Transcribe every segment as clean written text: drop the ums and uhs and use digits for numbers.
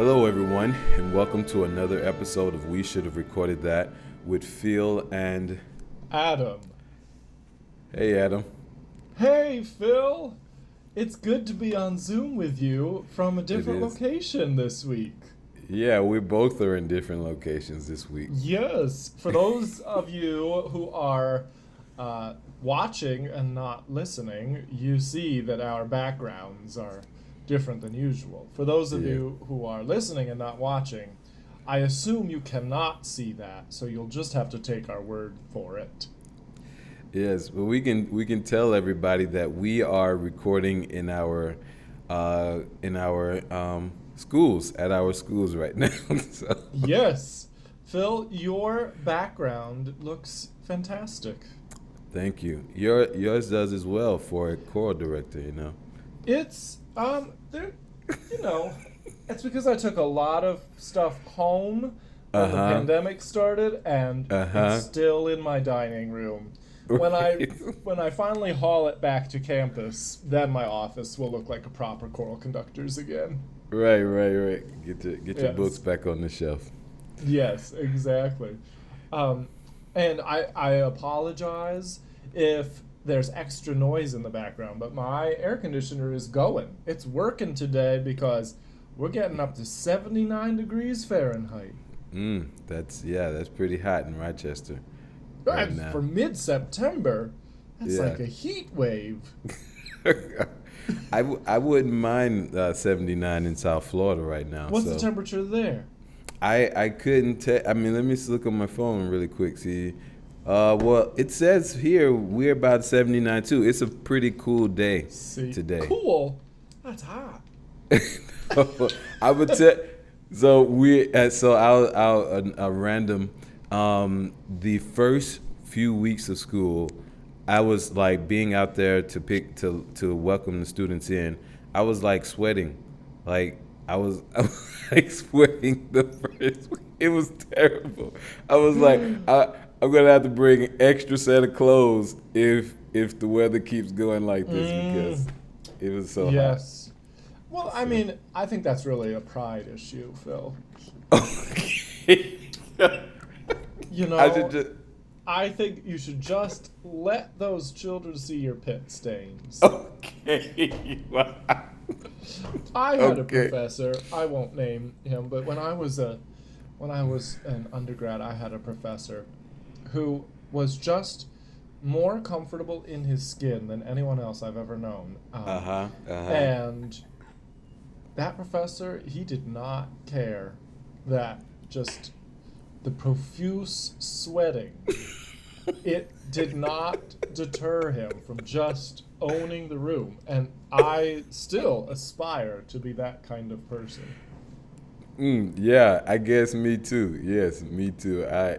Hello, everyone, and welcome to another episode of We Should Have Recorded That with Phil and. Adam. Hey, Adam. Hey, Phil. It's good to be on Zoom with you from a different is. location this week. Yeah, we both are in different locations this week. Yes, for those of you who are watching and not listening, you see that our backgrounds are different than usual. For those of you who are listening and not watching, I assume you cannot see that, so you'll just have to take our word for it. Yes, but we can tell everybody that we are recording in our schools at our schools right now. So. Yes, Phil, your background looks fantastic. Thank you. Yours does as well for a choral director. It's it's because I took a lot of stuff home when the pandemic started, and it's still in my dining room. When I finally haul it back to campus, then my office will look like a proper choral conductor's again. Right. Get your books back on the shelf. Yes, exactly. And I apologize if there's extra noise in the background, but my air conditioner is going. It's working today because we're getting up to 79 degrees Fahrenheit. That's pretty hot in Rochester. Right now. For mid-September, that's like a heat wave. I wouldn't mind 79 in South Florida right now. What's the temperature there? I couldn't tell. I mean, let me look on my phone really quick. See, well, it says here we're about 79 too. It's a pretty cool day today. Cool? That's hot. I would tell. So I'll random. The first few weeks of school, I was like being out there to welcome the students in. I was like sweating, I was like sweating the first week. It was terrible. I was like, I'm gonna have to bring an extra set of clothes if the weather keeps going like this because it was so hot. Yes. Well, I mean, I think that's really a pride issue, Phil. Okay. I think you should just let those children see your pit stains. Okay. I had a professor, I won't name him, but when I was an undergrad, I had a professor who was just more comfortable in his skin than anyone else I've ever known. And that professor, he did not care that just the profuse sweating, it did not deter him from just owning the room. And I still aspire to be that kind of person. Yeah, I guess me too. Yes, me too. I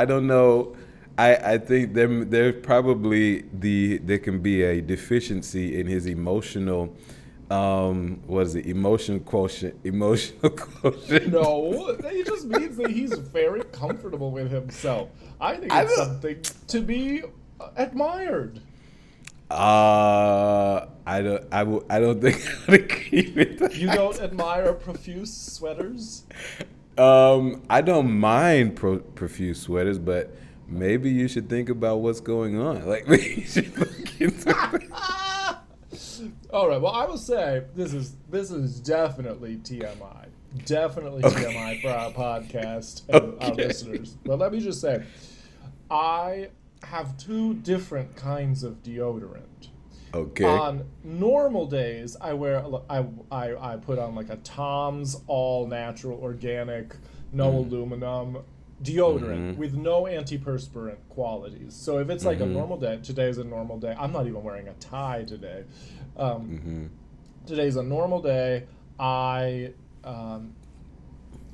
don't know. I think there probably there can be a deficiency in his emotional emotional quotient. No, it just means that he's very comfortable with himself. I think it's something to be admired. I don't think I would agree with that. You don't admire profuse sweaters? I don't mind profuse sweaters, but maybe you should think about what's going on. Like, maybe you should look into that. All right. Well, I will say this is definitely TMI. Definitely TMI for our podcast and our listeners. But let me just say, I have two different kinds of deodorant. Okay. On normal days, I put on like a Tom's all natural organic, no aluminum deodorant with no antiperspirant qualities. So if it's like a normal day, today's a normal day. I'm not even wearing a tie today. Today's a normal day.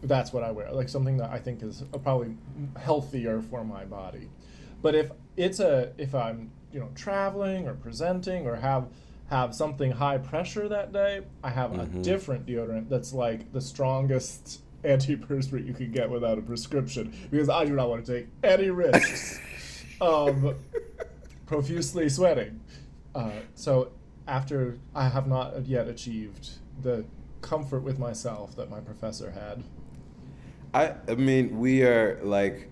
That's what I wear, like something that I think is probably healthier for my body. But if I'm traveling or presenting or have something high pressure that day, I have a different deodorant that's like the strongest antiperspirant you can get without a prescription, because I do not want to take any risks of profusely sweating. So after I have not yet achieved the comfort with myself that my professor had. I mean, we are like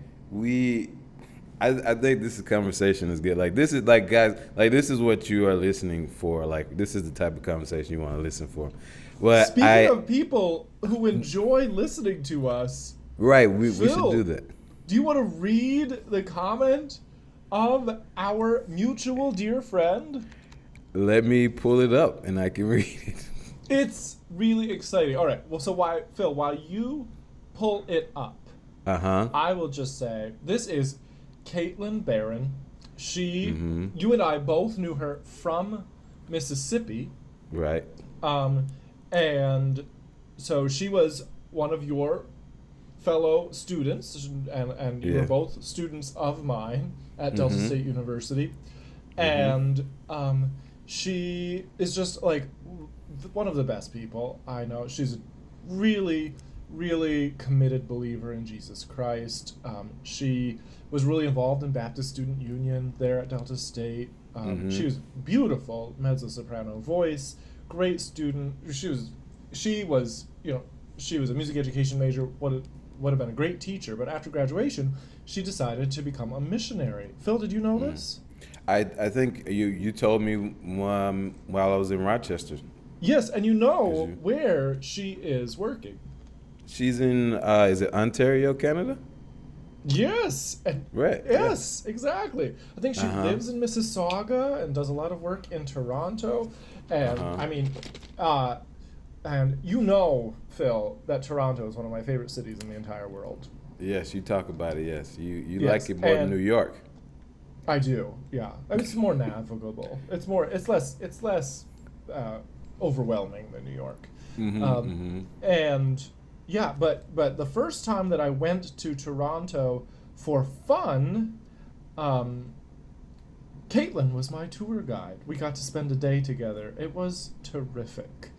I think this conversation is good. Like this is like guys, like this is what you are listening for. Like this is the type of conversation you want to listen for. Well, Speaking of people who enjoy listening to us, right, we should Phil, do that. do you want to read the comment of our mutual dear friend? Let me pull it up and I can read it. It's really exciting. All right. Well, so while you pull it up, I will just say this is Caitlin Barron. She, you and I both knew her from Mississippi. Right. And so she was one of your fellow students, and you were both students of mine at Delta State University. And she is just like one of the best people I know. She's a really, really committed believer in Jesus Christ. She was really involved in Baptist Student Union there at Delta State. She was beautiful, mezzo-soprano voice, great student. She was a music education major, would have been a great teacher, but after graduation, she decided to become a missionary. Phil, did you know this? I think you told me while I was in Rochester. Yes, and you know where she is working. She's in, is it Ontario, Canada? Yes. Right. Yes, exactly. I think she lives in Mississauga and does a lot of work in Toronto. And I mean, and you know, Phil, that Toronto is one of my favorite cities in the entire world. Yes, you talk about it. Yes, you like it more than New York. I do. Yeah, I mean, it's more navigable. It's less overwhelming than New York. And yeah, but the first time that I went to Toronto for fun, Caitlin was my tour guide. We got to spend a day together. It was terrific.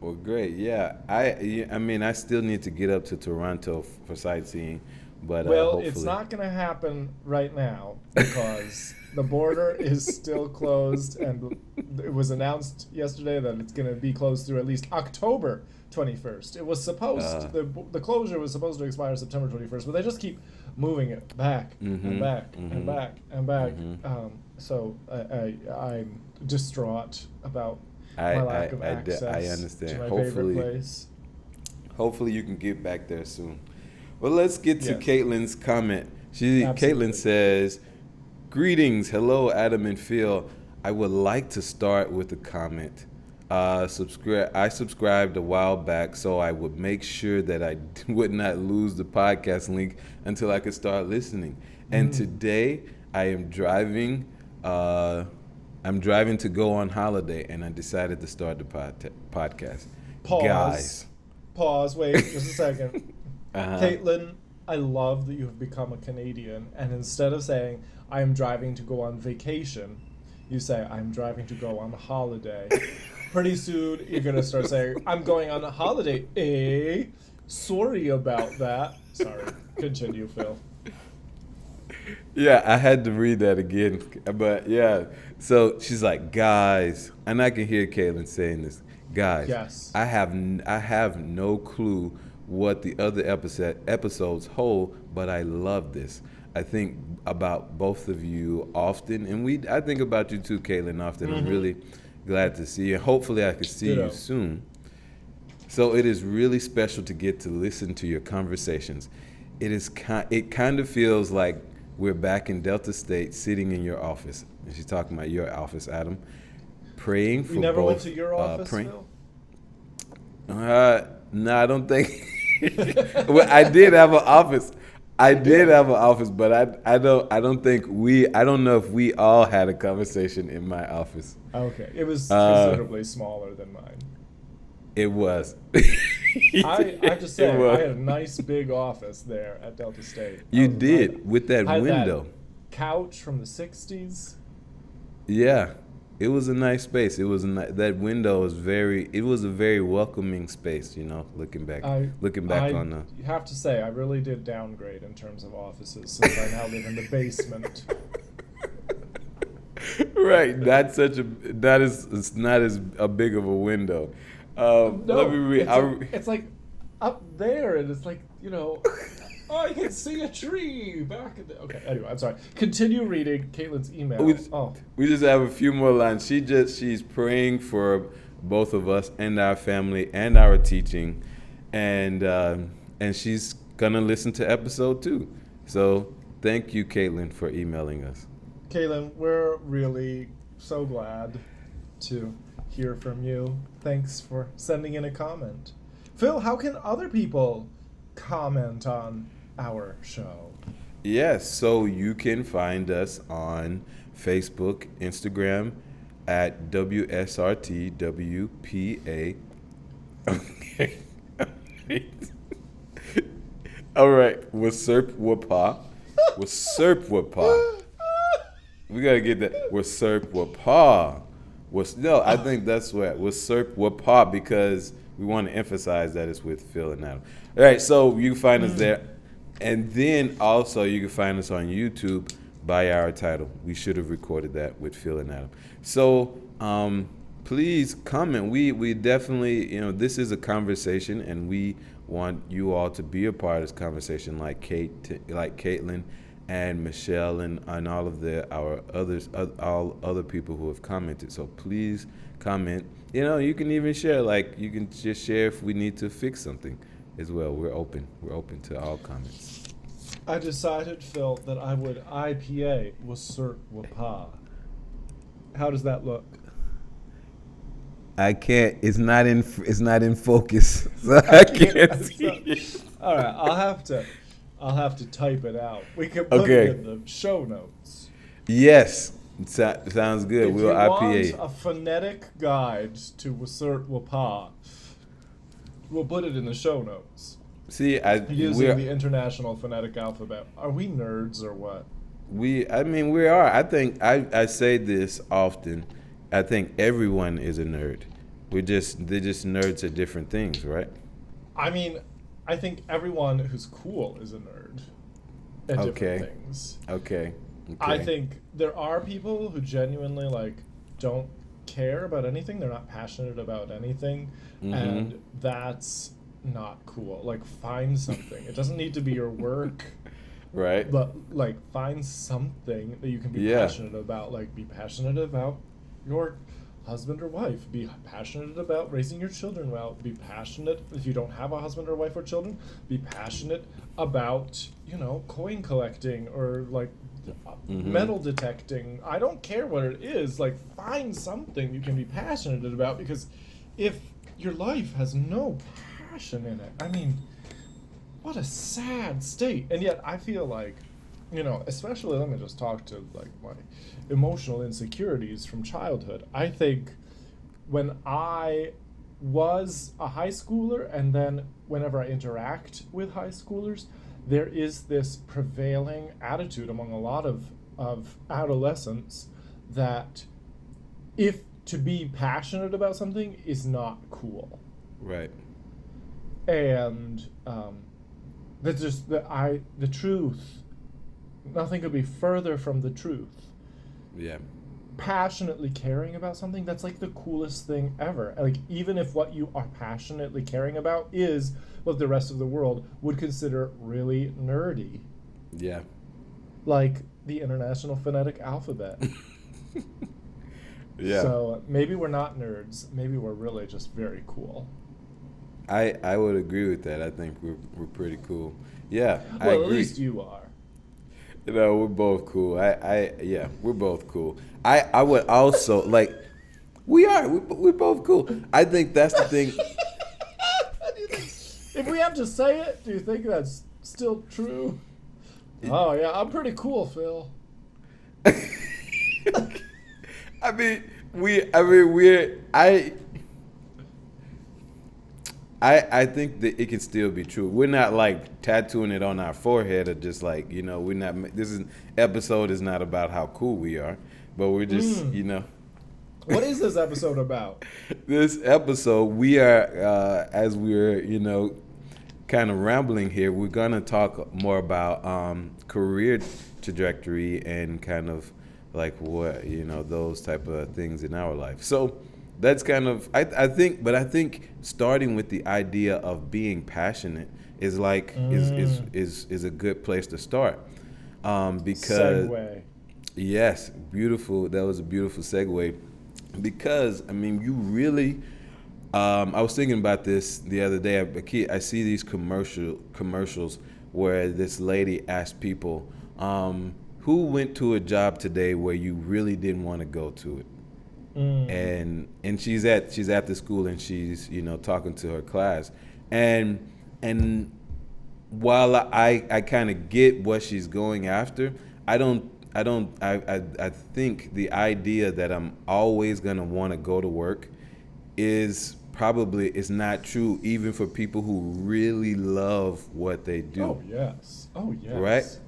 Well, great. Yeah, I mean, I still need to get up to Toronto for sightseeing, but hopefully. It's not going to happen right now because the border is still closed, and it was announced yesterday that it's going to be closed through at least October 21st. It was supposed the closure was supposed to expire September 21st, but they just keep moving it back and back and back and back. So I'm distraught about my lack of access I understand. to my favorite place. Hopefully you can get back there soon. Well, let's get to Caitlin's comment. Caitlin says, "Greetings, hello, Adam and Phil. I would like to start with a comment. I subscribed a while back, so I would make sure that I would not lose the podcast link until I could start listening. And today I am driving. I'm driving to go on holiday, and I decided to start the podcast. Pause. Wait, just a second. Caitlin, I love that you have become a Canadian, and instead of saying I am driving to go on vacation, you say I'm driving to go on holiday. Pretty soon you're gonna start saying I'm going on a holiday. Sorry about that. Sorry. Continue, Phil. Yeah, I had to read that again, but yeah. So she's like, guys, and I can hear Caitlin saying this. Guys, yes. I have no clue what the other episodes hold, but I love this. I think about both of you often, and I think about you too, Caitlin, often. I'm really glad to see you. Hopefully I can see you soon. So it is really special to get to listen to your conversations. It kind of feels like we're back in Delta State, sitting in your office. And she's talking about your office, Adam. Praying for both. You never went to your office, Phil? No, I don't think. Well, I did have an office. But I don't know if we all had a conversation in my office. Okay, it was considerably smaller than mine. It was. I just say I had a nice big office there at Delta State. You did, with that window. That couch from the 60s. Yeah, it was a nice space. That window was it was a very welcoming space, looking back on the. You have to say, I really did downgrade in terms of offices since I now live in the basement. Right, it's not as big of a window. No, let me read. it's like up there, and it's like, oh, you can see a tree back in the. Okay, anyway, I'm sorry. Continue reading Caitlin's email. We just have a few more lines. She's praying for both of us and our family and our teaching, and she's gonna listen to episode 2. So thank you, Caitlin, for emailing us. Caitlin, we're really so glad to hear from you. Thanks for sending in a comment. Phil, how can other people comment on our show? Yes, so you can find us on Facebook, Instagram at WSRTWPA. Okay. All right, Wasserp Wapa. We gotta get that. Wasserp Wapa. No, I think that's what Wasserp Wapa, because we want to emphasize that it's with Phil and Adam. All right, so you can find us there. And then also you can find us on YouTube by our title. We should have recorded that with Phil and Adam. So please comment. We definitely, this is a conversation, and we want you all to be a part of this conversation, like Caitlin and Michelle and all of all other people who have commented. So please comment. You can even share. You can just share if we need to fix something as well. We're open to all comments. I decided, Phil, that I would IPA Wasserp Wapa. How does that look? I can't. It's not in focus, so I can't see it. All right, I'll have to type it out. We can put it in the show notes. Yes, sounds good. If we'll you IPA. want a phonetic guide to Wasserp Wapa, we'll put it in the show notes. See, using the International Phonetic Alphabet. Are we nerds or what? We are. I think I say this often. I think everyone is a nerd. They're just nerds at different things, right? I think everyone who's cool is a nerd at different things. Okay. I think there are people who genuinely don't care about anything. They're not passionate about anything, and that's not cool. Find something. It doesn't need to be your work, right? But find something that you can be passionate about. Be passionate about your husband or wife. Be passionate about raising your children well. Be passionate if you don't have a husband or wife or children. Be passionate about coin collecting or metal detecting. I don't care what it is. Find something you can be passionate about, because if your life has no passion in it, what a sad state. And yet I feel especially, let me just talk to my emotional insecurities from childhood. I think when I was a high schooler, and then whenever I interact with high schoolers, there is this prevailing attitude among a lot of adolescents that if to be passionate about something is not cool. Right. And that's just the truth. Nothing could be further from the truth. Yeah. Passionately caring about something, that's the coolest thing ever. Even if what you are passionately caring about is what the rest of the world would consider really nerdy. Yeah. The International Phonetic Alphabet. Yeah. So maybe we're not nerds. Maybe we're really just very cool. I would agree with that. I think we're pretty cool. Yeah. Well, I agree. At least you are. We're both cool. We're both cool. I would also we are. We're both cool. I think that's the thing. If we have to say it, do you think that's still true? Oh yeah, I'm pretty cool, Phil. I think that it can still be true. We're not tattooing it on our forehead or just we're not. Episode is not about how cool we are, but we're just What is this episode about? This episode, we are as we're kind of rambling here. We're gonna talk more about career trajectory and kind of what those type of things in our life. So that's kind of I think starting with the idea of being passionate is like is a good place to start, because Segue. yes, beautiful. That was a beautiful segue, because I mean you really. I was thinking about this the other day. I see these commercials where this lady asked people, "Who went to a job today where you really didn't want to go to it?" And she's at the school, and she's talking to her class, and while I kind of get what she's going after, I think the idea that I'm always gonna want to go to work is not true, even for people who really love what they do. Oh yes. Oh yes. Right?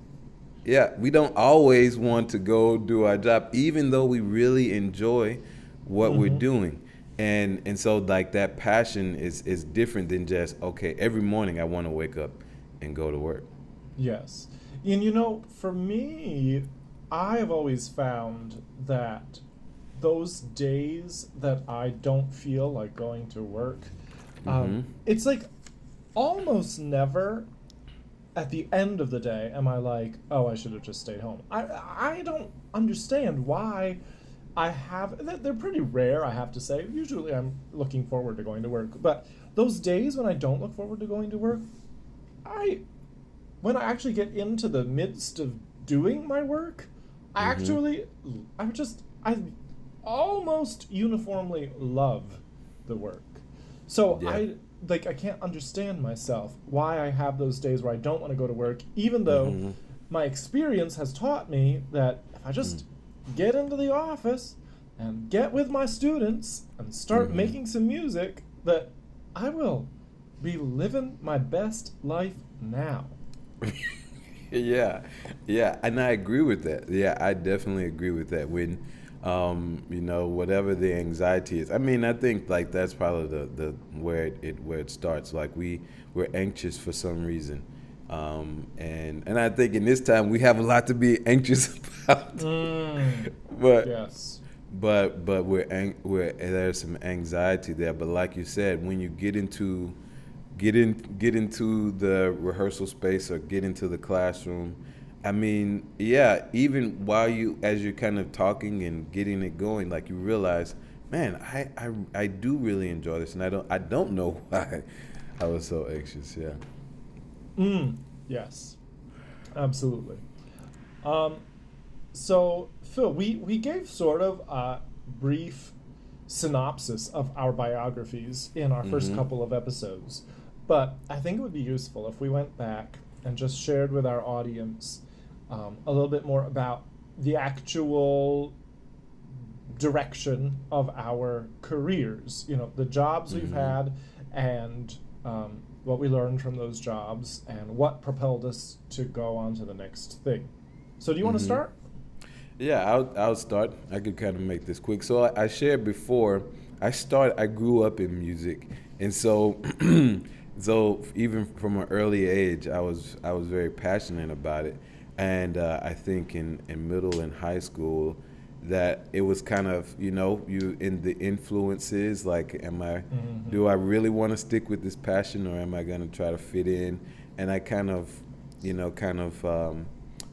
Yeah, we don't always want to go do our job, even though we really enjoy what we're doing. And so like that passion is different than just, okay, every morning I want to wake up and go to work. Yes. And for me, I have always found that those days that I don't feel like going to work, it's like almost never at the end of the day am I like, oh, I should have just stayed home. I don't understand why I have. They're pretty rare, I have to say. Usually I'm looking forward to going to work. But those days when I don't look forward to going to work, when I actually get into the midst of doing my work, I almost uniformly love the work. So Yeah. I can't understand myself why I have those days where I don't want to go to work, even though my experience has taught me that if I just get into the office and get with my students and start making some music, that I will be living my best life now. Yeah, yeah, and I agree with that. Yeah, I definitely agree with that. When, whatever the anxiety is. I mean, I think like that's probably the where it starts. Like we're anxious for some reason, and I think in this time we have a lot to be anxious about. But Yes. but we're there's some anxiety there. But like you said, when you get into the rehearsal space or get into the classroom, I mean, yeah, even while as you're kind of talking and getting it going, like you realize, man, I do really enjoy this, and I don't know why I was so anxious. Yeah. Yes. Absolutely. Um, so, Phil, we gave sort of a brief synopsis of our biographies in our first couple of episodes, but I think it would be useful if we went back and just shared with our audience a little bit more about the actual direction of our careers. The jobs we've had, and what we learned from those jobs, and what propelled us to go on to the next thing. So, do you want to start? Yeah, I'll start. I could kind of make this quick. So I shared before. I grew up in music, and so so even from an early age, I was very passionate about it. And I think in middle and high school, that it was kind of you in the influences, like, do I really want to stick with this passion, or am I going to try to fit in? And I kind of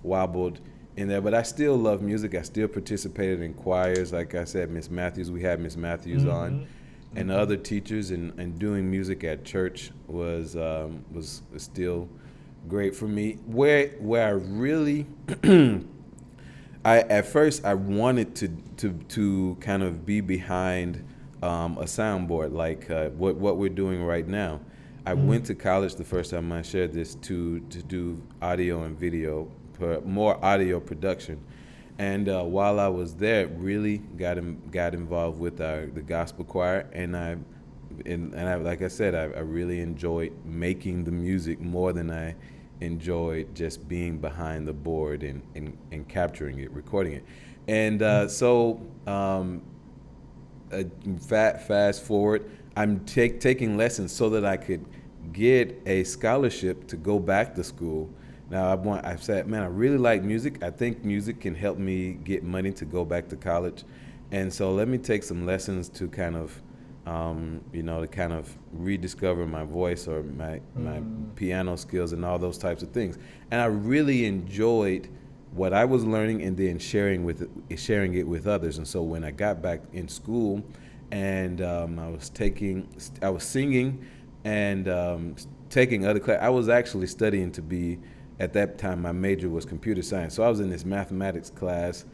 wobbled in there, but I still love music. I still participated in choirs. Like I said, Miss Matthews, we had Miss Matthews on, and other teachers, and doing music at church was still great for me. Where I really I at first I wanted to kind of be behind a soundboard, like what we're doing right now. I went to college the first time I shared this to do audio and video, more audio production, and while I was there, really got involved with the gospel choir, and I like I said, I really enjoyed making the music more than I enjoyed just being behind the board and capturing it, recording it. And fast forward, I'm taking lessons so that I could get a scholarship to go back to school. Now I said, man, I really like music. I think music can help me get money to go back to college. And so let me take some lessons to kind of, to kind of rediscover my voice or my piano skills and all those types of things. And I really enjoyed what I was learning and then sharing it with others. And so when I got back in school, and I was singing and taking other classes. I was actually studying to be, at that time, my major was computer science. So I was in this mathematics class,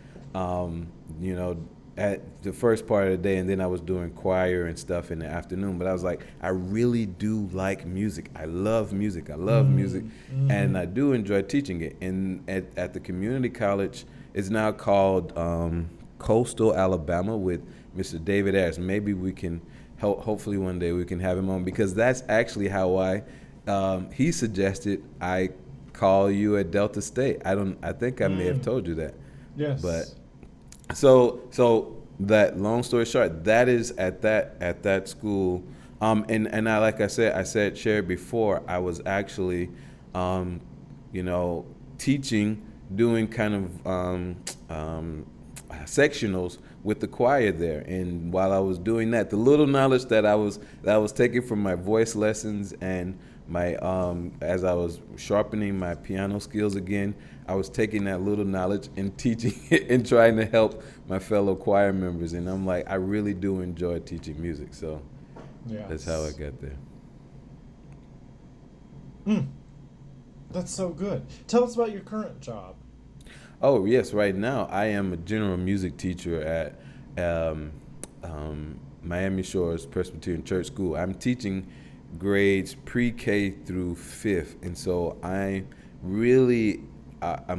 at the first part of the day, and then I was doing choir and stuff in the afternoon. But I was like, I really do like music. I love music. And I do enjoy teaching it. And at the community college, it's now called Coastal Alabama with Mr. David Ayers. Maybe we can hopefully one day we can have him on, because that's actually how he suggested I call you at Delta State. I think I may have told you that. Yes. But so that, long story short, that is at that school. And I shared before, I was actually teaching, doing kind of sectionals with the choir there. And while I was doing that, the little knowledge that I was taking from my voice lessons and my as I was sharpening my piano skills again, I was taking that little knowledge and teaching it and trying to help my fellow choir members. And I'm like, I really do enjoy teaching music. So that's how I got there. That's so good. Tell us about your current job. Oh, yes. Right now, I am a general music teacher at Miami Shores Presbyterian Church School. I'm teaching grades pre-K through 5th. And so I'm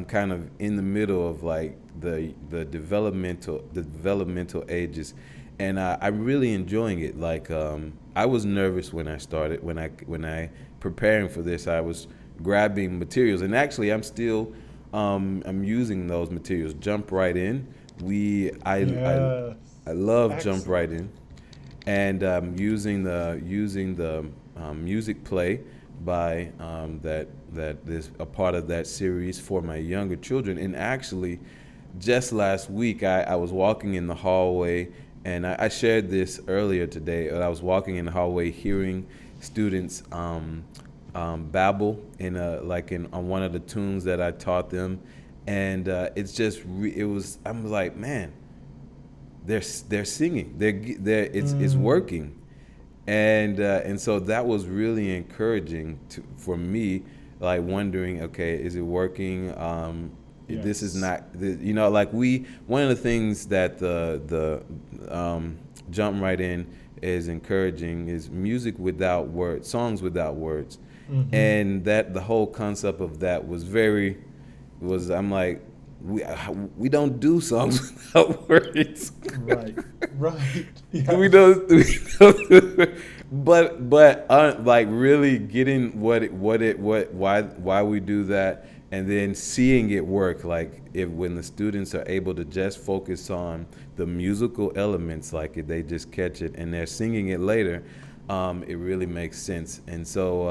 kind of in the middle of like the developmental ages. And I'm really enjoying it. Like, I was nervous when I started. When I preparing for this, I was grabbing materials. And actually, I'm still... I'm using those materials. Jump Right In. I love Excellent. Jump Right In, and using the music play by that is a part of that series for my younger children. And actually, just last week, I was walking in the hallway, and I shared this earlier today. I was walking in the hallway, hearing students babble on one of the tunes that I taught them, and I'm like, man, they're singing, it's working, and so that was really encouraging for me, like wondering, okay, is it working? Yes. This is not, one of the things that the Jump Right In is encouraging is music without words, songs without words. Mm-hmm. And that the whole concept of that I'm like, we don't do songs without words. Right. Yeah. we don't but like really getting why we do that, and then seeing it work, like when the students are able to just focus on the musical elements, like they just catch it and they're singing it later, it really makes sense. And so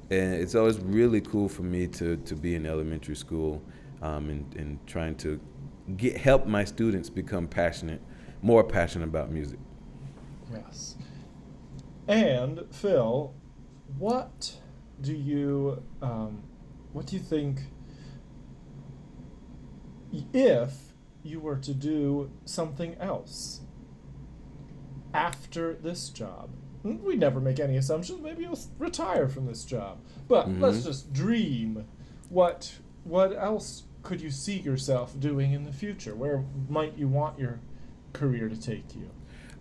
and it's always really cool for me to be in elementary school, and trying to help my students become more passionate about music. Yes. And Phil, what do you think, if you were to do something else after this job? We never make any assumptions. Maybe you'll retire from this job. But let's just dream. What else could you see yourself doing in the future? Where might you want your career to take you?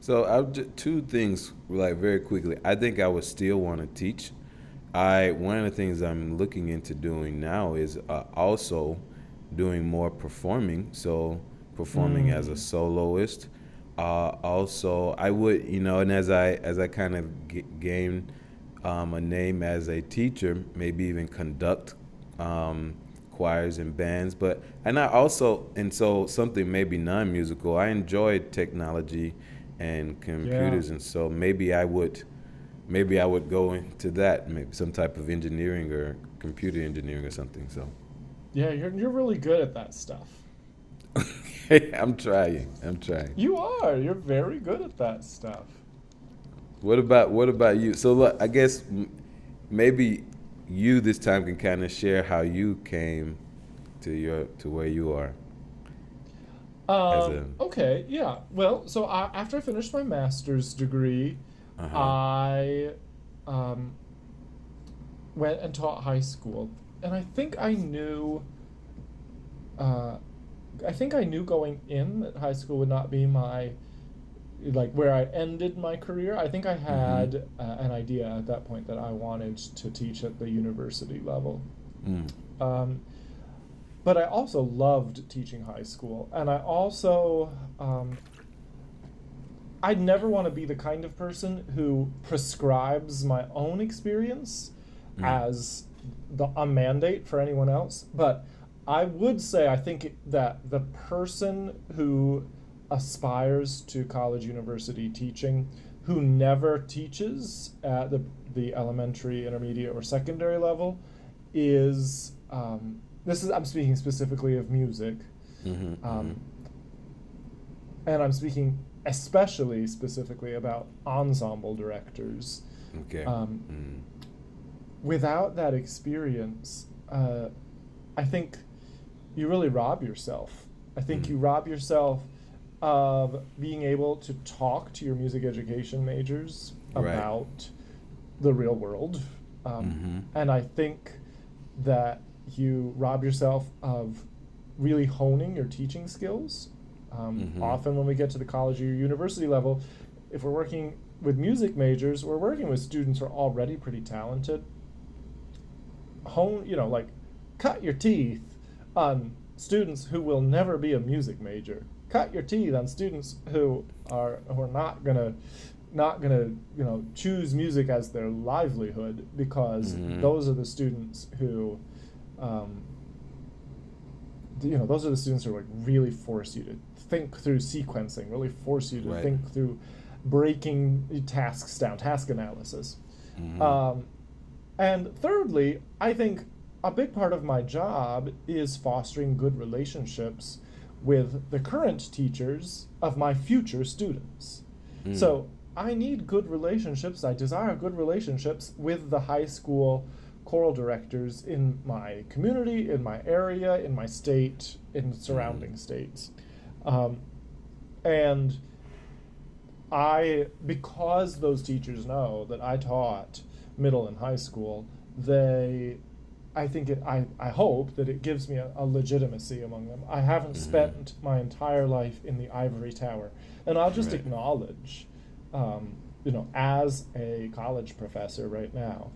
So two things, like very quickly. I think I would still want to teach. One of the things I'm looking into doing now is also doing more performing. So performing as a soloist. Also, I would, and as I kind of gain a name as a teacher, maybe even conduct choirs and bands. So something maybe non-musical. I enjoy technology and computers, and so maybe I would go into that, maybe some type of engineering or computer engineering or something. So yeah, you're really good at that stuff. I'm trying. I'm trying. You are. You're very good at that stuff. What about you? So look, I guess maybe you this time can kind of share how you came to where you are as a. Okay, yeah. Well, so after I finished my master's degree, Uh huh. I um, went and taught high school, and uh, I think I knew going in that high school would not be my like where I ended my career. I think I Mm-hmm. had an idea at that point that I wanted to teach at the university level. Mm. Um, but I also loved teaching high school, and I also I'd never want to be the kind of person who prescribes my own experience Mm. as a mandate for anyone else. But I would say I think that the person who aspires to college university teaching who never teaches at the elementary, intermediate, or secondary level is this is I'm speaking specifically of music. Mm-hmm. Mm-hmm. Um, and I'm speaking especially specifically about ensemble directors. Okay. Um, Mm. Without that experience, I think you really rob yourself. I think Mm. you rob yourself of being able to talk to your music education majors Right. about the real world. Mm-hmm. And I think that you rob yourself of really honing your teaching skills. Mm-hmm. Often, when we get to the college or university level, if we're working with music majors, we're working with students who are already pretty talented. Like, cut your teeth on students who will never be a music major. Cut your teeth on students who are not gonna choose music as their livelihood, because Mm-hmm. those are the students who um, those are the students who like really force you to think through sequencing, really force you to Right. think through breaking tasks down, task analysis. Mm-hmm. And thirdly, I think a big part of my job is fostering good relationships with the current teachers of my future students. Mm. So I need good relationships. I desire good relationships with the high school choral directors in my community, in my area, in my state, in surrounding states. Um, and because those teachers know that I taught middle and high school, I hope that it gives me a legitimacy among them. I haven't spent my entire life in the ivory tower, and I'll just Right. acknowledge, as a college professor right now,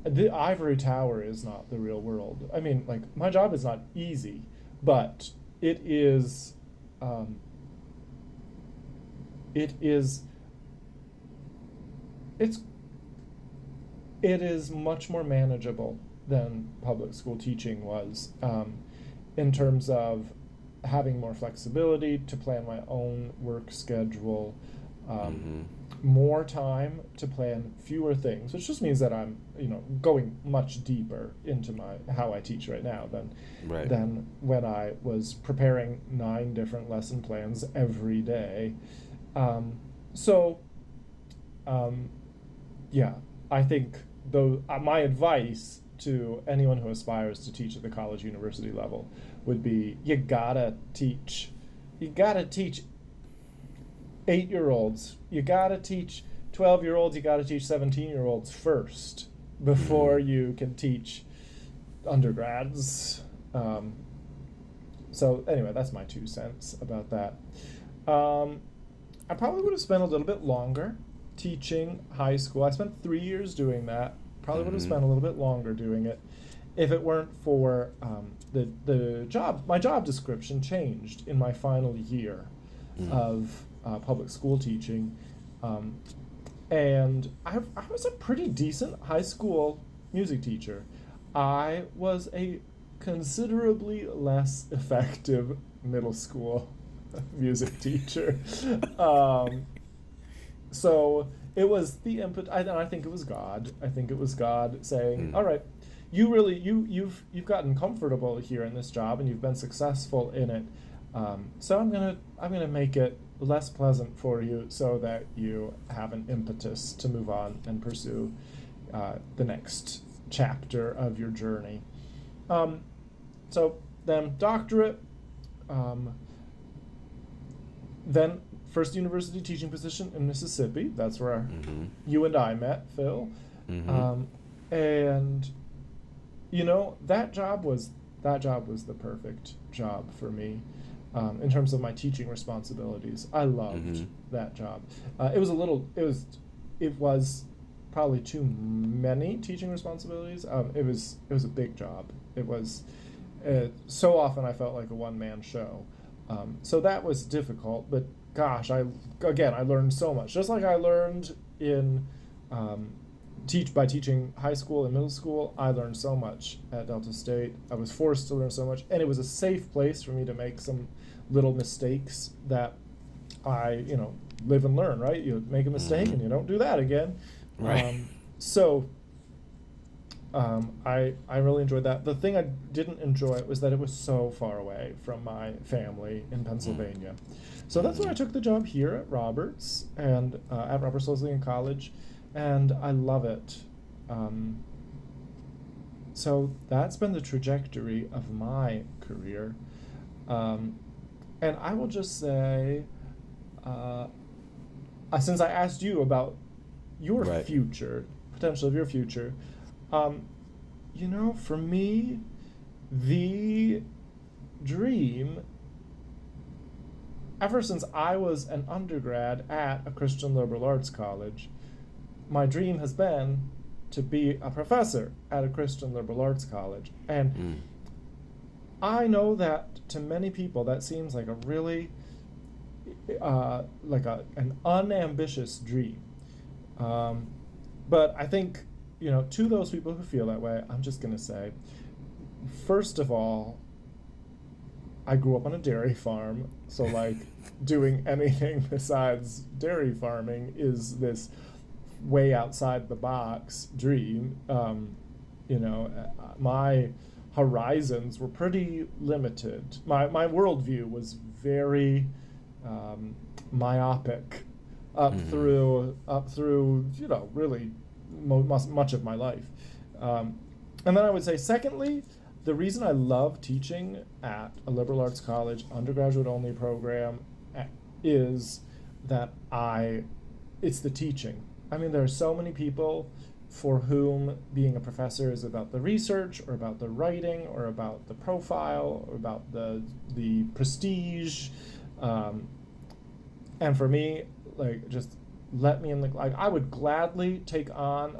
the ivory tower is not the real world. I mean, like, my job is not easy, but it is, um, it is, it's it is much more manageable than public school teaching was, in terms of having more flexibility to plan my own work schedule, Mm-hmm. more time to plan fewer things, which just means that I'm going much deeper into how I teach right now Right. than when I was preparing 9 different lesson plans every day. So yeah, I think though my advice to anyone who aspires to teach at the college university level would be you gotta teach 8-year-olds, you gotta teach 12-year-olds, you gotta teach 17-year-olds first before you can teach undergrads. So anyway, that's my 2 cents about that. I probably would have spent a little bit longer teaching high school. I spent 3 years doing that. Probably would have spent a little bit longer doing it if it weren't for the job. My job description changed in my final year of public school teaching, and I was a pretty decent high school music teacher. I was a considerably less effective middle school music teacher. So it was the input, and I think it was God. I think it was God saying, all right, you've gotten comfortable here in this job and you've been successful in it. So I'm gonna make it less pleasant for you so that you have an impetus to move on and pursue the next chapter of your journey. So then doctorate, then first university teaching position in Mississippi. That's where you and I met, Phil. And that job was the perfect job for me in terms of my teaching responsibilities. I loved that job. It was probably too many teaching responsibilities. It was a big job. It was so often I felt like a one-man show. So that was difficult, but gosh, I learned so much. Just like I learned in by teaching high school and middle school, I learned so much at Delta State. I was forced to learn so much, and it was a safe place for me to make some little mistakes that I, live and learn, right? You make a mistake and you don't do that again. Right. I really enjoyed that. The thing I didn't enjoy was that it was so far away from my family in Pennsylvania. So that's when I took the job here at Roberts and at Roberts Wesleyan College, and I love it. So that's been the trajectory of my career. And I will just say, since I asked you about your future, potential of your future, for me, the dream, ever since I was an undergrad at a Christian liberal arts college, my dream has been to be a professor at a Christian liberal arts college. And I know that to many people that seems like a really, an unambitious dream. But I think, to those people who feel that way, I'm just going to say, first of all, I grew up on a dairy farm, so doing anything besides dairy farming is this way outside the box dream. My horizons were pretty limited. My worldview was very myopic up through really much of my life. And then I would say, secondly, the reason I love teaching at a liberal arts college undergraduate only program is that it's the teaching. I mean, there are so many people for whom being a professor is about the research or about the writing or about the profile or about the prestige. And for me, just let me in I would gladly take on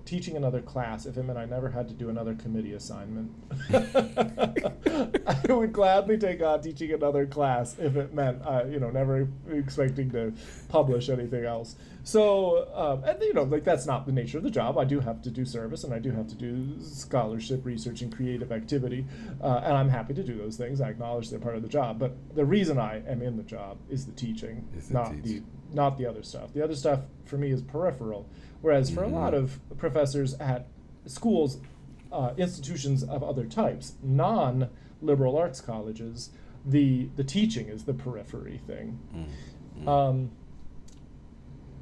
teaching another class if it meant I never had to do another committee assignment. I would gladly take on teaching another class if it meant, never expecting to publish anything else. So, that's not the nature of the job. I do have to do service and I do have to do scholarship, research, and creative activity. And I'm happy to do those things. I acknowledge they're part of the job. But the reason I am in the job is the teaching, not the other stuff. The other stuff for me is peripheral. Whereas for a lot of professors at schools, institutions of other types, non-liberal arts colleges, the teaching is the periphery thing.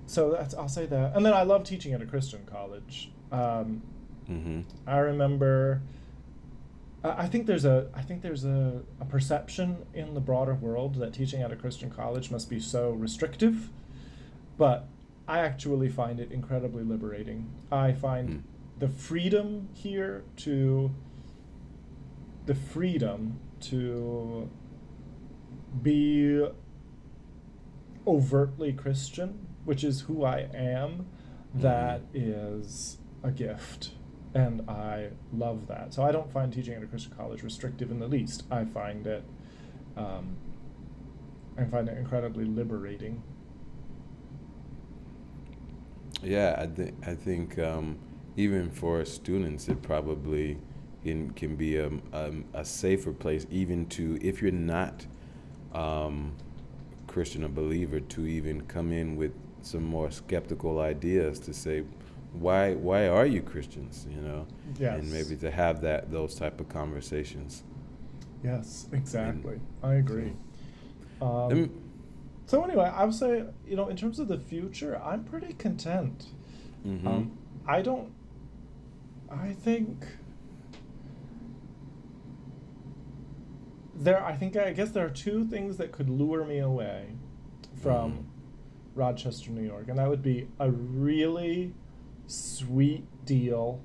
So I'll say that. And then I love teaching at a Christian college. I remember. I think there's a perception in the broader world that teaching at a Christian college must be so restrictive, but I actually find it incredibly liberating. I find the freedom here to be overtly Christian, which is who I am, that is a gift. And I love that. So I don't find teaching at a Christian college restrictive in the least. I find it incredibly liberating. Yeah, I think even for students, it probably can be a safer place, even if you're not Christian or believer, to even come in with some more skeptical ideas to say, why are you Christians? You know, Yes. and maybe to have those type of conversations. Yes, exactly. I agree. Let me- So anyway, I would say, in terms of the future, I'm pretty content. mhm. I don't. I think I guess there are two things that could lure me away from Rochester, New York, and that would be a really sweet deal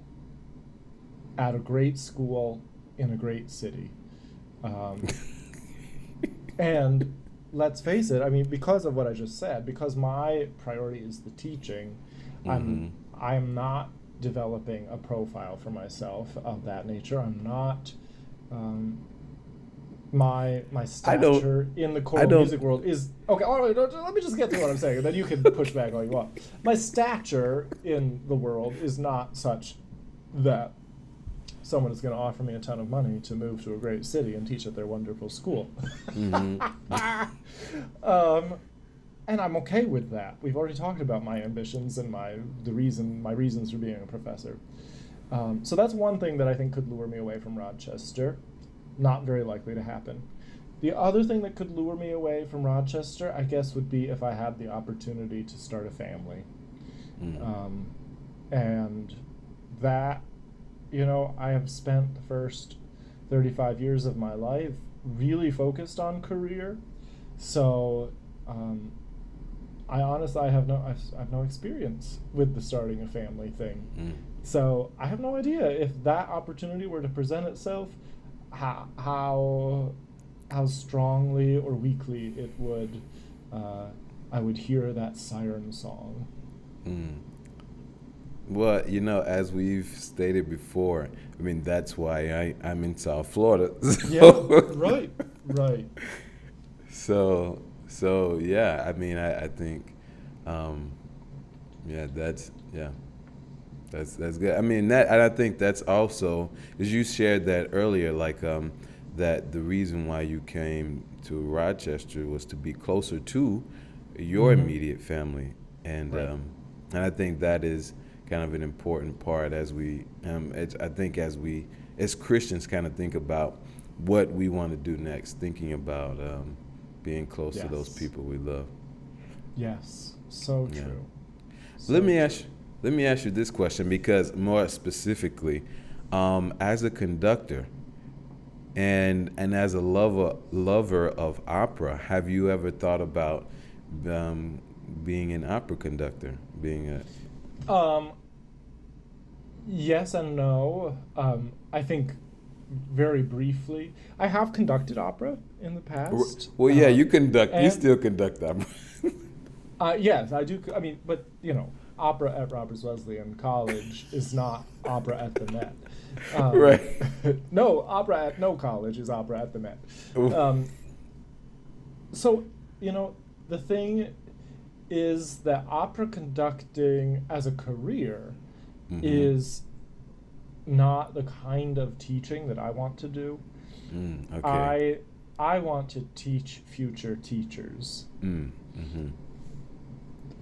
at a great school in a great city. And let's face it, I mean, because of what I just said, because my priority is the teaching, I'm not developing a profile for myself of that nature. I'm not. My stature in the choral music world is okay. All right, let me just get through what I'm saying, and then you can push back all you want. My stature in the world is not such that someone is going to offer me a ton of money to move to a great city and teach at their wonderful school. And I'm okay with that. We've already talked about my ambitions and my reasons for being a professor. So that's one thing that I think could lure me away from Rochester. Not very likely to happen. The other thing that could lure me away from Rochester, I guess, would be if I had the opportunity to start a family. And that, I have spent the first 35 years of my life really focused on career. So I honestly have no experience with the starting a family thing. So I have no idea if that opportunity were to present itself, how strongly or weakly it would I would hear that siren song. Well, as we've stated before, I mean, that's why I'm in South Florida. Yeah, right. So yeah, I mean, I think, that's good. I mean, and I think that's also, as you shared that earlier, like, that the reason why you came to Rochester was to be closer to your immediate family, and Right. and I think that is kind of an important part as we, as Christians kind of think about what we want to do next, thinking about being close to those people we love. Yes, so Yeah. true. Let me ask you this question, because more specifically, as a conductor and as a lover of opera, have you ever thought about being an opera conductor? Yes and no. I think very briefly, I have conducted opera in the past. Well, yeah, you still conduct opera. Yes, I do. I mean, but opera at Roberts Wesleyan College is not opera at the Met. Right. No, opera at no college is opera at the Met. So, the thing is that opera conducting as a career is not the kind of teaching that I want to do. Okay. I want to teach future teachers.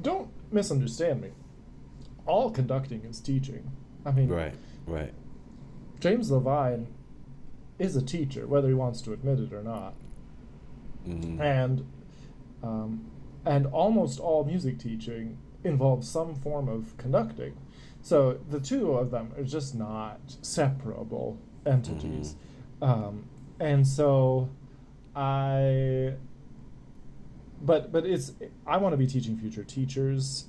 Don't misunderstand me. All conducting is teaching. I mean, Right. James Levine is a teacher, whether he wants to admit it or not. And almost all music teaching involves some form of conducting. So the two of them are just not separable entities. And so but I want to be teaching future teachers.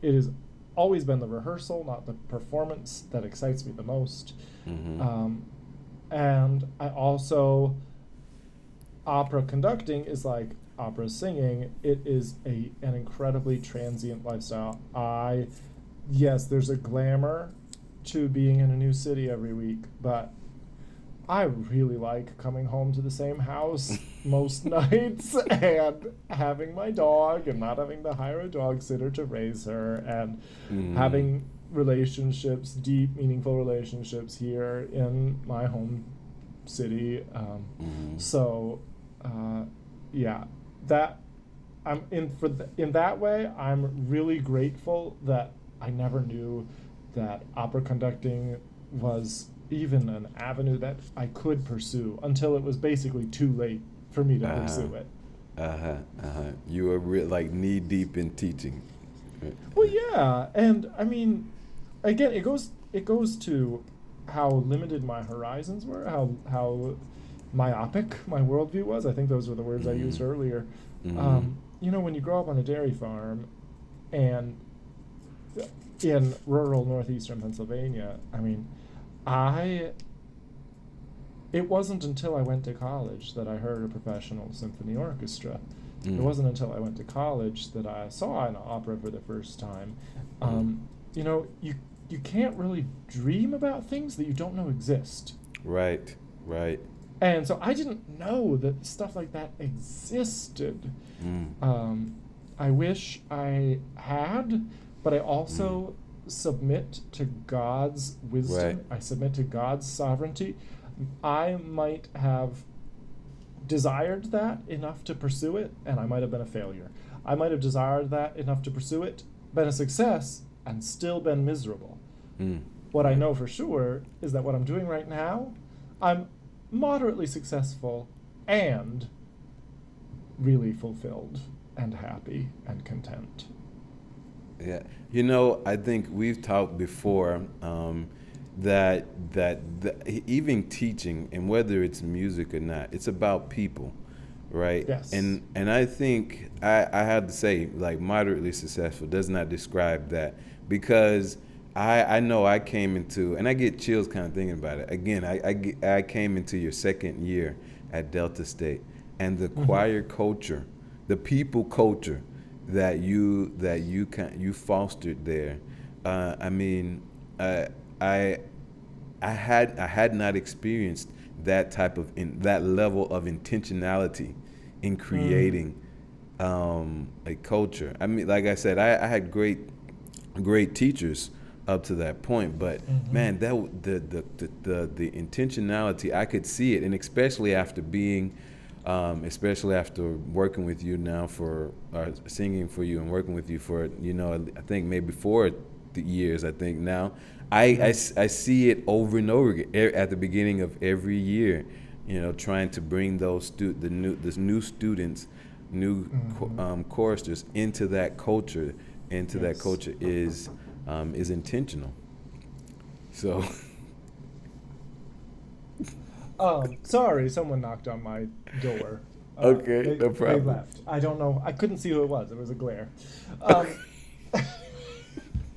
It has always been the rehearsal, not the performance, that excites me the most. And I also, opera conducting is like opera singing. It is an incredibly transient lifestyle. Yes, there's a glamour to being in a new city every week, but I really like coming home to the same house most nights and having my dog and not having to hire a dog sitter to raise her, and having relationships, deep, meaningful relationships here in my home city. That I'm in that way. I'm really grateful that I never knew that opera conducting was even an avenue that I could pursue until it was basically too late for me to Uh-huh. pursue it. Uh-huh. Uh-huh. You were like knee deep in teaching. Well, yeah, and I mean, again, it goes to how limited my horizons were, how myopic my worldview was. I think those were the words I used Mm-hmm. earlier. Mm-hmm. When you grow up on a dairy farm, and in rural northeastern Pennsylvania, I mean, I it wasn't until I went to college that I heard a professional symphony orchestra. It Mm. wasn't until I went to college that I saw an opera for the first time. Mm. You can't really dream about things that you don't know exist. Right. Right. And so I didn't know that stuff like that existed. Mm. Um, I wish I had, but I Mm. also submit to God's wisdom. Right. I submit to God's sovereignty. I might have desired that enough to pursue it, and I might have been a failure. I might have desired that enough to pursue it, been a success, and still been miserable. Mm. What I know for sure is that what I'm doing right now, I'm moderately successful and really fulfilled and happy and content. Yeah, I think we've talked before that even teaching, and whether it's music or not, it's about people, right? Yes. And I think I had to say, like, moderately successful does not describe that, because I know I came into, and I get chills kind of thinking about it. Again, I came into your second year at Delta State, and the choir culture, the people culture that you fostered there. I mean, I I had not experienced that level of intentionality in creating a culture. I mean, like I said, I had great teachers up to that point, but man, the intentionality, I could see it, and especially after working with you now singing for you and working with you for, I think maybe 4 years. I think now I see it over and over again at the beginning of every year, trying to bring the new students, choristers into that culture. That Yes. culture is intentional. So Sorry, someone knocked on my door. okay, no They problem. left. I don't know. I couldn't see who it was. It was a glare. Um,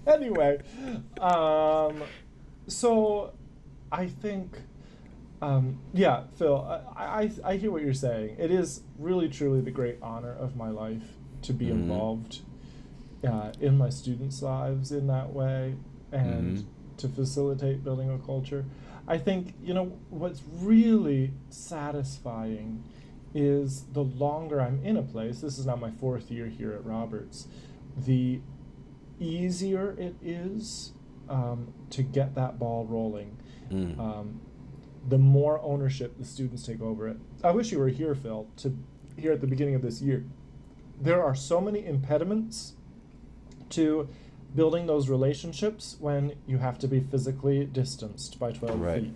anyway, so I think, yeah, Phil, I hear what you're saying. It is really, truly the great honor of my life to be involved in my students' lives in that way, and to facilitate building a culture. I think, what's really satisfying is the longer I'm in a place, this is now my 4th year here at Roberts, the easier it is to get that ball rolling. The more ownership the students take over it. I wish you were here, Phil, to hear at the beginning of this year. There are so many impediments to building those relationships when you have to be physically distanced by 12 Right. feet.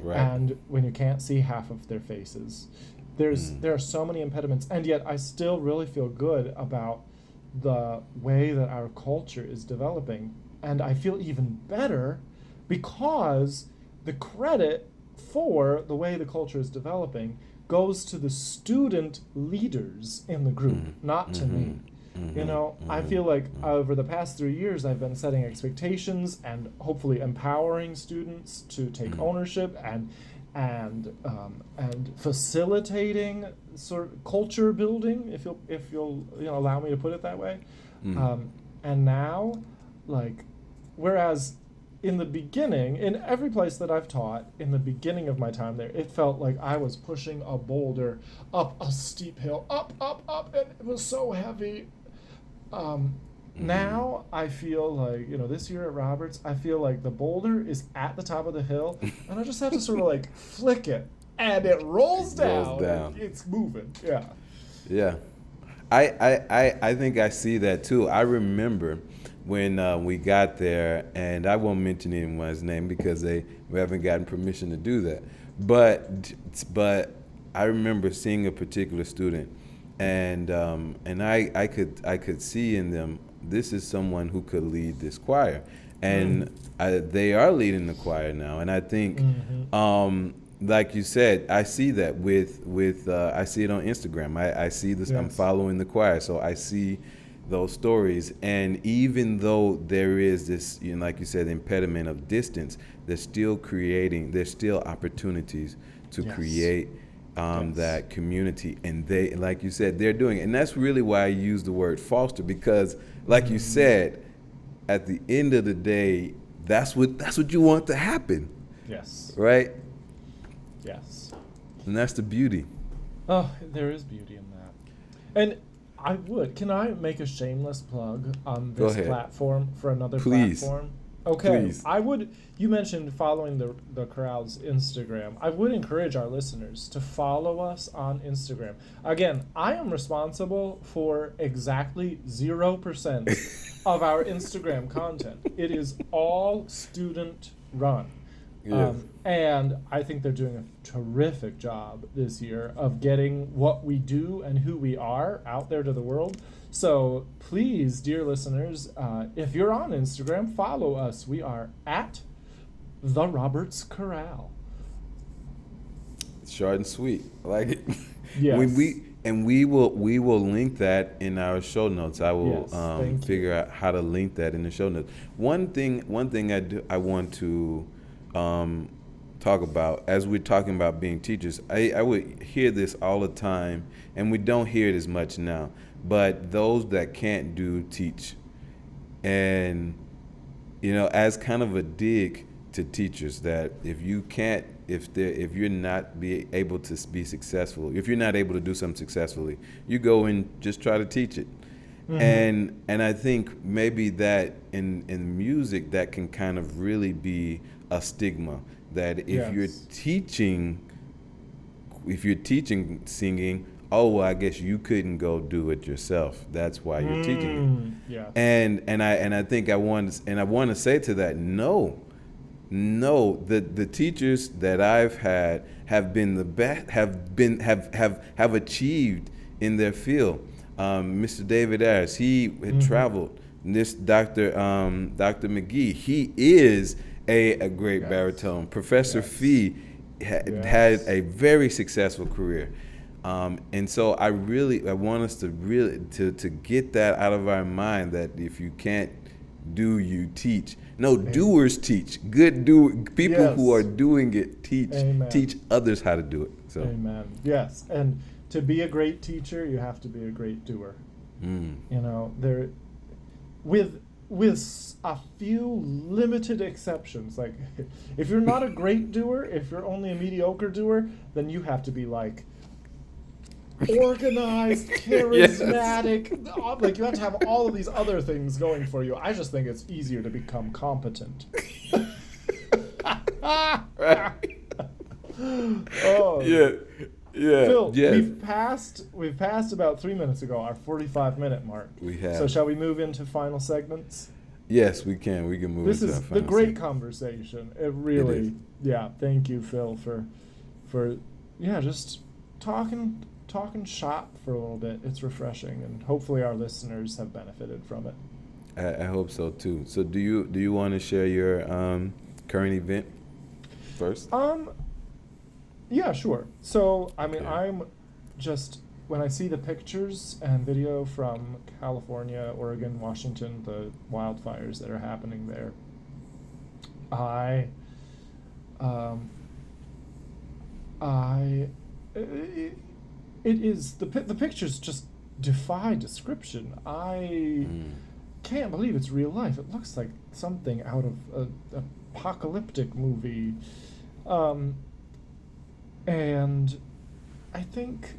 Right. And when you can't see half of their faces. There are so many impediments, and yet I still really feel good about the way that our culture is developing. And I feel even better because the credit for the way the culture is developing goes to the student leaders in the group, not to me. I feel like over the past 3 years, I've been setting expectations and hopefully empowering students to take ownership and facilitating sort of culture building, if you'll allow me to put it that way. And now, like, whereas in the beginning, in every place that I've taught, in the beginning of my time there, it felt like I was pushing a boulder up a steep hill, up, and it was so heavy. Now I feel like, this year at Roberts, I feel like the boulder is at the top of the hill, and I just have to sort of like flick it, and it rolls down. And it's moving. Yeah. Yeah. I think I see that too. I remember when we got there, and I won't mention anyone's name because we haven't gotten permission to do that. But I remember seeing a particular student, and I could see in them, this is someone who could lead this choir, and they are leading the choir now. And I think, like you said, I see that with I see it on Instagram. I see this. Yes. I'm following the choir, so I see those stories. And even though there is this, like you said, impediment of distance, they're still creating. There's still opportunities to create that community. And they, like you said, they're doing it. And that's really why I use the word foster, because, like you said, at the end of the day, that's what you want to happen. Yes. Right? Yes. And that's the beauty. Oh, there is beauty in that. And can I make a shameless plug on this platform for another platform? Okay. Please. You mentioned following the Chorale's Instagram. I would encourage our listeners to follow us on Instagram. Again, I am responsible for exactly 0% of our Instagram content. It is all student run. Yes. And I think they're doing a terrific job this year of getting what we do and who we are out there to the world. So please, dear listeners, if you're on Instagram, follow us. We are at The Roberts Chorale. Short and sweet. I like it. Yes. We will link that in our show notes. I will figure out how to link that in the show notes. One thing I want to talk about, as we're talking about being teachers, I would hear this all the time, and we don't hear it as much now, but those that can't do teach. And as kind of a dig to teachers, that if you're not able to be successful, if you're not able to do something successfully, you go and just try to teach it. And I think maybe that in music, that can kind of really be a stigma, that if you're teaching singing, oh, well, I guess you couldn't go do it yourself. That's why you're teaching it. Yeah. And I think I want to say to that, no, the teachers that I've had have been the best, have achieved in their field. Mr. David Ayers, he had traveled. This Dr. McGee, he is a great baritone. Professor Fee had a very successful career. And so I want us to really to get that out of our mind, that if you can't do, you teach. No, doers teach. People who are doing it teach others how to do it. So. Amen. Yes, and to be a great teacher, you have to be a great doer. There, with a few limited exceptions. Like, if you're not a great doer, if you're only a mediocre doer, then you have to be like organized, charismatic. Like, you have to have all of these other things going for you. I just think it's easier to become competent. Oh yeah. Phil, we've passed about 3 minutes ago our 45-minute mark. We have. So shall we move into final segments? Yes, we can. We can move into our final segment. This is the great conversation. It really, thank you, Phil, for just talking shop for a little bit. It's refreshing, and hopefully our listeners have benefited from it. I hope so too. So do you want to share your current event first? Yeah, sure. So, I'm just, when I see the pictures and video from California, Oregon, Washington, the wildfires that are happening there, it is, the pictures just defy description. I can't believe it's real life. It looks like something out of an apocalyptic movie. And I think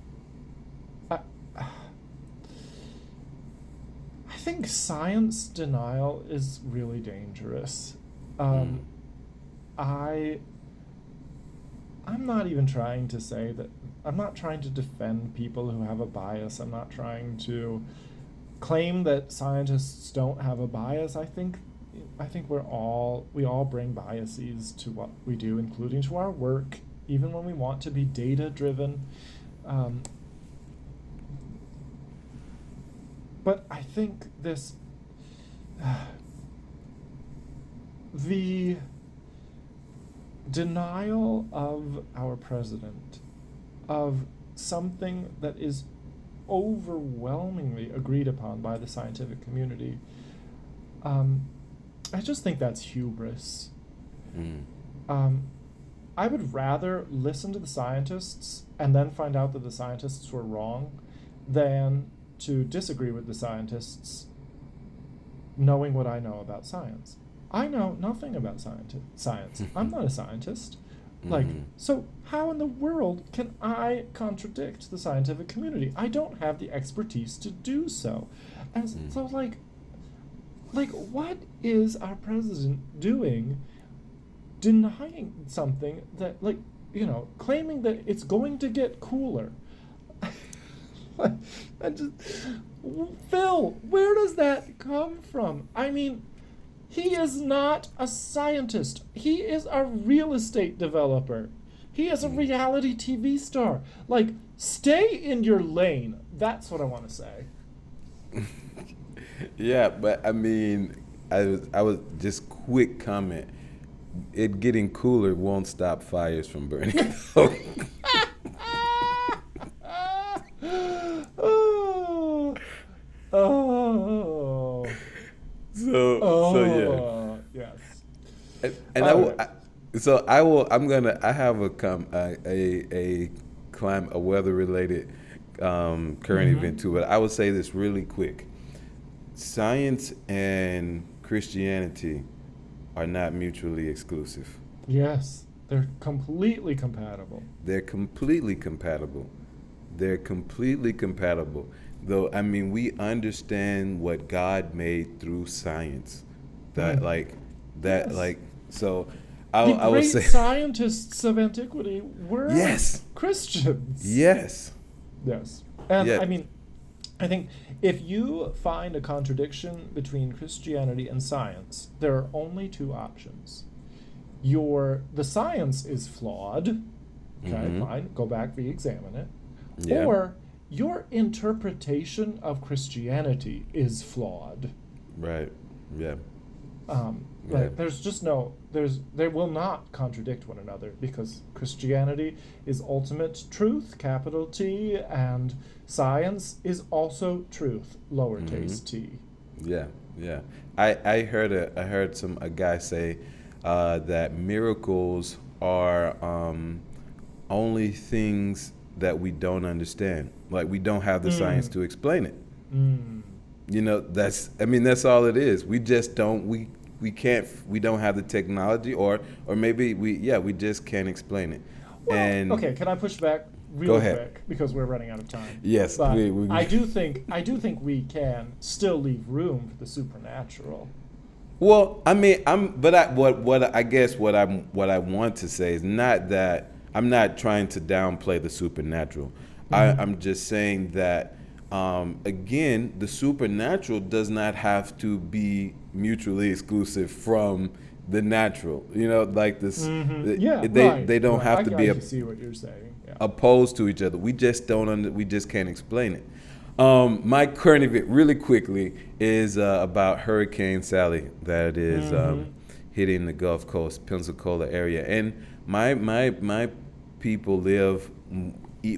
science denial is really dangerous. I'm not even trying to say that. I'm not trying to defend people who have a bias. I'm not trying to claim that scientists don't have a bias. I think we all bring biases to what we do, including to our work, even when we want to be data driven. But I think this the denial of our president of something that is overwhelmingly agreed upon by the scientific community, I just think that's hubris. I would rather listen to the scientists and then find out that the scientists were wrong than to disagree with the scientists knowing what I know about science. I know nothing about science. I'm not a scientist. So how in the world can I contradict the scientific community? I don't have the expertise to do so. And so what is our president doing denying something that, claiming that it's going to get cooler? Phil, where does that come from? I mean, he is not a scientist. He is a real estate developer. He is a reality TV star. Stay in your lane. That's what I want to say. Yeah, but I mean, I was just quick comment. It getting cooler won't stop fires from burning. So yeah. Yes. And I have a weather related current event too, but I will say this really quick. Science and Christianity are not mutually exclusive. Yes, they're completely compatible. Though, I mean, we understand what God made through science. So I would say scientists of antiquity were Christians. Yes. And I mean, I think if you find a contradiction between Christianity and science, there are only two options. The science is flawed. Okay, fine. Go back, re-examine it. Yeah. Or your interpretation of Christianity is flawed. Right. Yeah. There's just they will not contradict one another, because Christianity is ultimate truth, capital T, and science is also truth, lowercase t. Yeah. I heard a guy say that miracles are only things that we don't understand. We don't have the science to explain it. That's all it is. We just don't. We don't have the technology, or maybe we just can't explain it. Well, okay, can I push back real quick because we're running out of time? Yes, but I do think we can still leave room for the supernatural. Well, I mean, what I want to say is not that I'm not trying to downplay the supernatural. I'm just saying that again, the supernatural does not have to be mutually exclusive from the natural. Like this. They don't have to be. See what you're saying. Yeah. Opposed to each other. We just we just can't explain it. My current event, really quickly, is about Hurricane Sally that is hitting the Gulf Coast, Pensacola area, and my people live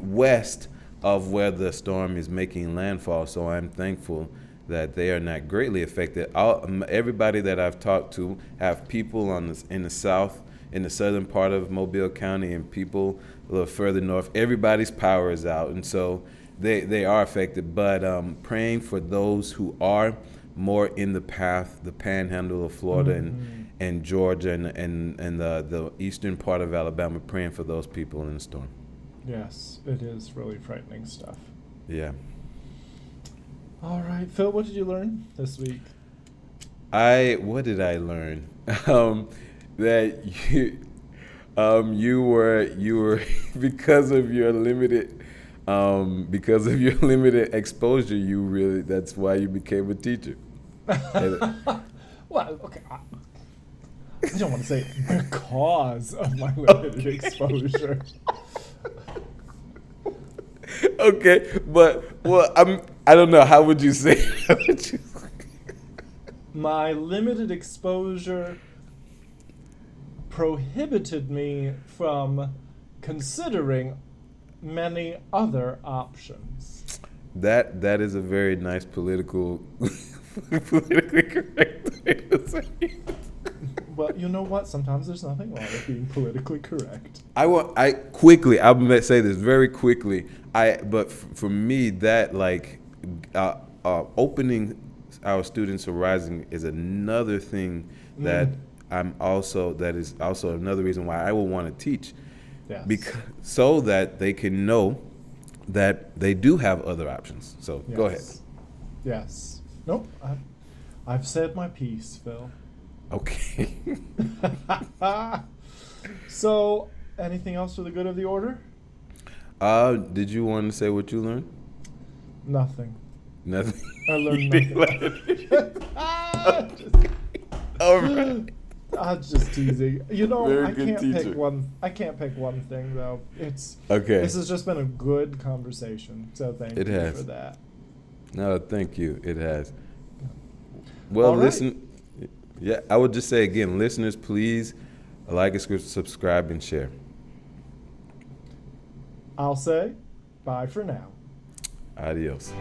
west of where the storm is making landfall. So I'm thankful that they are not greatly affected. Everybody that I've talked to have people in the south, in the southern part of Mobile County, and people a little further north. Everybody's power is out, and so they are affected. But praying for those who are more in the panhandle of Florida and Georgia and the eastern part of Alabama, praying for those people in the storm. Yes, it is really frightening stuff. Yeah. All right, Phil, what did you learn this week? What did I learn? That you were because of your limited Because of your limited exposure, that's why you became a teacher. Well, okay. I don't want to say because of my limited exposure. Okay, but I don't know. How would you say? My limited exposure prohibited me from considering many other options. That is a very nice politically correct thing to say. Well, you know what? Sometimes there's nothing wrong with being politically correct. I'm gonna say this very quickly. For me, that opening our students' horizon is another thing that that is also another reason why I will want to teach. Yes. So that they can know that they do have other options. So Yes. Go ahead. Yes. Nope. I've said my piece, Phil. Okay. So, anything else for the good of the order? Did you want to say what you learned? Nothing. Nothing. I learned nothing. All right. I'm just teasing. You know, Very I good can't teacher. pick one. I can't pick one thing though. Okay. This has just been a good conversation. So thank It you has. for that. No, thank you. It has. Well, All right. listen. Yeah, I would just say again, listeners, please like, subscribe, and share. I'll say bye for now. Adios.